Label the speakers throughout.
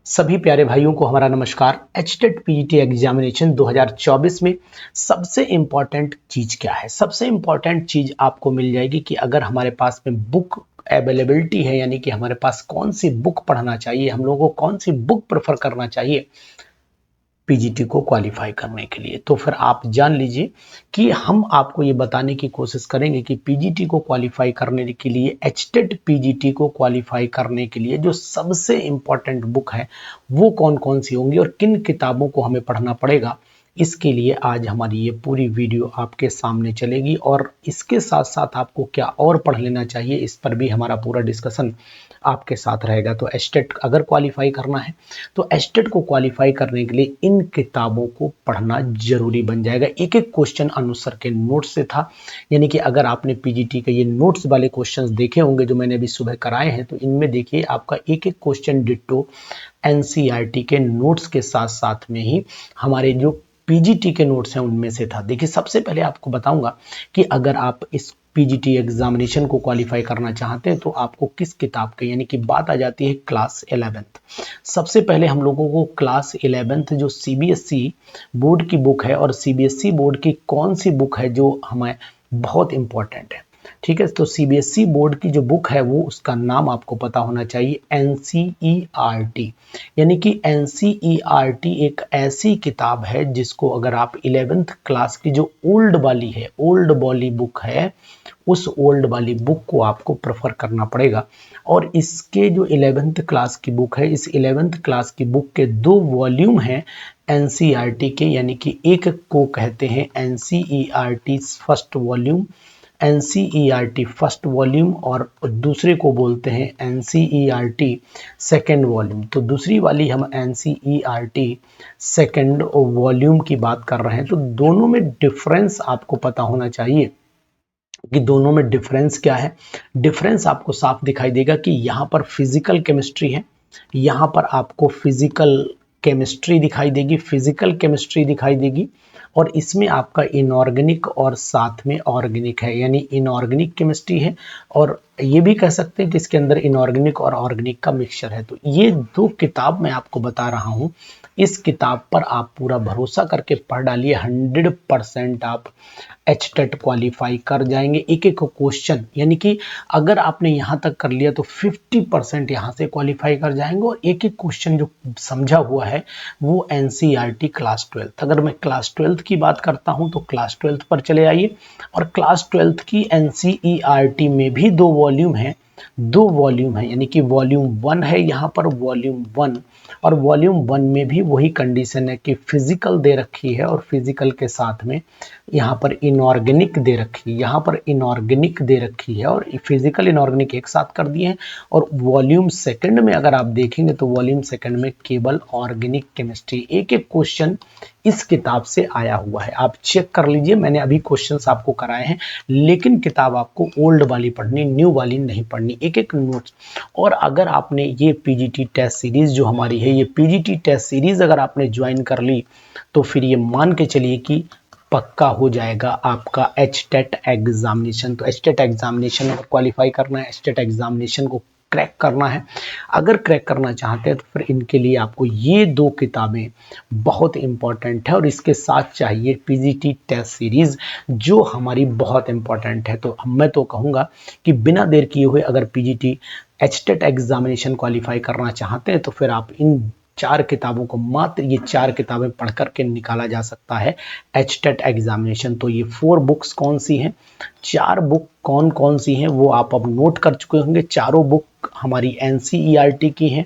Speaker 1: सभी प्यारे भाइयों को हमारा नमस्कार। एचटेट पीजीटी एग्जामिनेशन 2024 में सबसे इम्पॉर्टेंट चीज़ क्या है? सबसे इम्पॉर्टेंट चीज़ आपको मिल जाएगी कि अगर हमारे पास में बुक अवेलेबिलिटी है, यानी कि हमारे पास कौन सी बुक पढ़ना चाहिए, हम लोगों को कौन सी बुक प्रेफर करना चाहिए पीजीटी को क्वालिफाई करने के लिए। तो फिर आप जान लीजिए कि हम आपको ये बताने की कोशिश करेंगे कि पीजीटी को क्वालिफाई करने के लिए, एचटेट पीजीटी को क्वालिफाई करने के लिए जो सबसे इम्पॉर्टेंट बुक है वो कौन कौन सी होंगी और किन किताबों को हमें पढ़ना पड़ेगा। इसके लिए आज हमारी ये पूरी वीडियो आपके सामने चलेगी और इसके साथ साथ आपको क्या और पढ़ लेना चाहिए इस पर भी हमारा पूरा डिस्कशन आपके साथ रहेगा। तो एचटेट अगर क्वालिफाई करना है तो एचटेट को क्वालिफाई करने के लिए इन किताबों को पढ़ना जरूरी बन जाएगा। एक एक क्वेश्चन अनुसार के नोट्स से था, यानी कि अगर आपने पीजीटी के ये नोट्स वाले क्वेश्चंस देखे होंगे जो मैंने अभी सुबह कराए हैं, तो इनमें देखिए आपका एक एक क्वेश्चन डिट्टो एनसीईआरटी के नोट्स के साथ साथ में ही हमारे जो पीजीटी के नोट्स हैं उनमें से था। देखिए सबसे पहले आपको बताऊंगा कि अगर आप इस पीजीटी एग्जामिनेशन को क्वालिफाई करना चाहते हैं तो आपको किस किताब के, यानी कि बात आ जाती है क्लास 11th। सबसे पहले हम लोगों को क्लास 11th जो सीबीएसई बोर्ड की बुक है, और सीबीएसई बोर्ड की कौन सी बुक है जो हमें बहुत इंपॉर्टेंट है, ठीक है। तो सीबीएसई बोर्ड की जो बुक है वो, उसका नाम आपको पता होना चाहिए एनसीईआरटी, यानी कि एनसीईआरटी एक ऐसी किताब है जिसको अगर आप 11th क्लास की जो ओल्ड वाली बुक है, उस ओल्ड वाली बुक को आपको प्रेफर करना पड़ेगा। और इसके जो 11th क्लास की बुक है, इस 11th क्लास की बुक के 2 वॉल्यूम हैं एनसीईआरटी के, यानी कि एक को कहते हैं NCERT first volume, NCERT first volume, और दूसरे को बोलते हैं एनसीईआरटी सेकेंड वॉल्यूम। तो दूसरी वाली हम एनसीईआरटी सेकेंड वॉल्यूम की बात कर रहे हैं। तो दोनों में डिफरेंस आपको पता होना चाहिए कि दोनों में डिफरेंस क्या है। डिफरेंस आपको साफ दिखाई देगा कि यहाँ पर फिजिकल केमिस्ट्री है, यहाँ पर आपको फिजिकल केमिस्ट्री दिखाई देगी, और इसमें आपका इनऑर्गेनिक और साथ में ऑर्गेनिक है, यानी इनऑर्गेनिक केमिस्ट्री है, और ये भी कह सकते हैं कि इसके अंदर इनऑर्गेनिक और ऑर्गेनिक का मिक्सचर है। तो ये 2 किताब मैं आपको बता रहा हूँ, इस किताब पर आप पूरा भरोसा करके पढ़ डालिए, 100% आप एचटेट क्वालिफाई कर जाएंगे। एक एक क्वेश्चन, यानी कि अगर आपने यहाँ तक कर लिया तो 50% यहाँ से क्वालिफाई कर जाएंगे, और एक एक क्वेश्चन जो समझा हुआ है वो एनसीईआरटी क्लास 12। अगर मैं क्लास 12 की बात करता हूँ तो क्लास 12 पर चले आइए, और क्लास 12 की एनसीईआरटी में भी 2 वॉल्यूम है, यानी कि वॉल्यूम 1 है यहाँ पर, वॉल्यूम 1, और वॉल्यूम 1 में भी वही कंडीशन है कि फिजिकल दे रखी है, और फिजिकल के साथ में यहाँ पर इनऑर्गेनिक दे रखी है, और फिजिकल इनऑर्गेनिक एक साथ कर दिए हैं। और वॉल्यूम सेकंड में अगर आप देखेंगे तो वॉल्यूम सेकंड में केवल ऑर्गेनिक केमिस्ट्री, एक एक क्वेश्चन इस किताब से आया हुआ है। आप चेक कर लीजिए, मैंने अभी क्वेश्चंस आपको कराए हैं, लेकिन किताब आपको ओल्ड वाली पढ़नी, न्यू वाली नहीं पढ़नी, एक एक नोट्स। और अगर आपने ये पीजीटी टेस्ट सीरीज जो हमारी है, ये पीजीटी टेस्ट सीरीज अगर आपने ज्वाइन कर ली तो फिर ये मान के चलिए कि पक्का हो जाएगा आपका एचटेट एग्जामिनेशन। तो एचटेट एग्जामिनेशन अगर क्वालिफाई करना है, एचटेट एग्जामिनेशन को क्रैक करना है, अगर क्रैक करना चाहते हैं तो फिर इनके लिए आपको ये 2 किताबें बहुत इंपॉर्टेंट है, और इसके साथ चाहिए पीजीटी टेस्ट सीरीज जो हमारी बहुत इंपॉर्टेंट है। तो मैं तो कहूँगा कि बिना देर किए हुए अगर पीजीटी एचटेट एग्जामिनेशन क्वालिफाई करना चाहते हैं तो फिर आप इन 4 किताबों को, मात्र ये 4 किताबें पढ़ करके निकाला जा सकता है एचटेट एग्जामिनेशन। तो ये 4 बुक्स कौन सी हैं, 4 बुक कौन कौन सी हैं वो आप अब नोट कर चुके होंगे। चारों बुक हमारी एनसीईआरटी की हैं,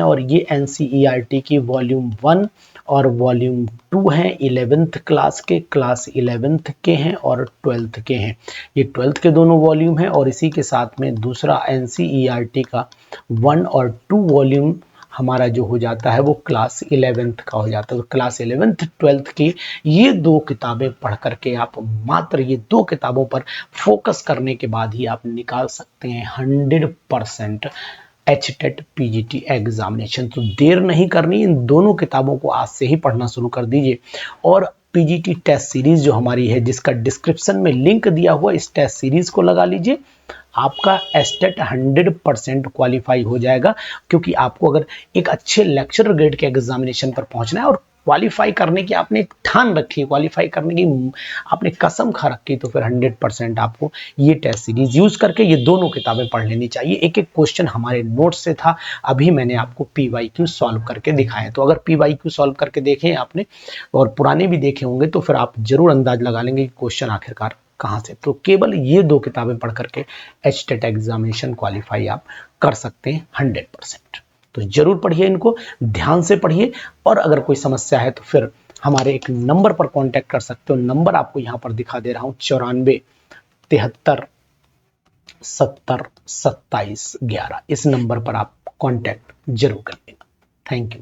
Speaker 1: और ये एनसीईआरटी की वॉल्यूम 1 और वॉल्यूम 2 हैं, 11th क्लास के, क्लास 11th के हैं और 12th के हैं। ये 12th के दोनों वॉल्यूम हैं, और इसी के साथ में दूसरा एनसीईआरटी का 1 और 2 वॉल्यूम हमारा जो हो जाता है वो क्लास 11th का हो जाता है। तो क्लास 11th 12th की ये 2 किताबें पढ़ करके आप, मात्र ये 2 किताबों पर फोकस करने के बाद ही आप निकाल सकते हैं 100% एचटेट पीजीटी एग्जामिनेशन। तो देर नहीं करनी, इन दोनों किताबों को आज से ही पढ़ना शुरू कर दीजिए। और पीजीटी टेस्ट सीरीज जो हमारी है, जिसका डिस्क्रिप्शन में लिंक दिया हुआ, इस टेस्ट सीरीज को लगा लीजिए, आपका एस्टेट 100% क्वालिफाई हो जाएगा, क्योंकि आपको अगर एक अच्छे लेक्चरर ग्रेड के एग्जामिनेशन पर पहुंचना है और क्वालिफाई करने की आपने एक ठान रखी है, क्वालिफाई करने की आपने कसम खा रखी, तो फिर 100% आपको ये टेस्ट सीरीज यूज करके ये दोनों किताबें पढ़ लेनी चाहिए। एक एक क्वेश्चन हमारे नोट्स से था, अभी मैंने आपको PYQ सॉल्व करके दिखाया। तो अगर PYQ सॉल्व करके देखे आपने और पुराने भी देखे होंगे तो फिर आप जरूर अंदाज लगा लेंगे कि क्वेश्चन आखिरकार कहाँ से। तो केवल ये 2 किताबें पढ़ करके एचटेट एग्जामिनेशन क्वालिफाई आप कर सकते हैं 100%। तो जरूर पढ़िए, इनको ध्यान से पढ़िए, और अगर कोई समस्या है तो फिर हमारे एक नंबर पर कांटेक्ट कर सकते हो। नंबर आपको यहां पर दिखा दे रहा हूं, 9473702711। इस नंबर पर आप कांटेक्ट जरूर कर लेना। Thank you.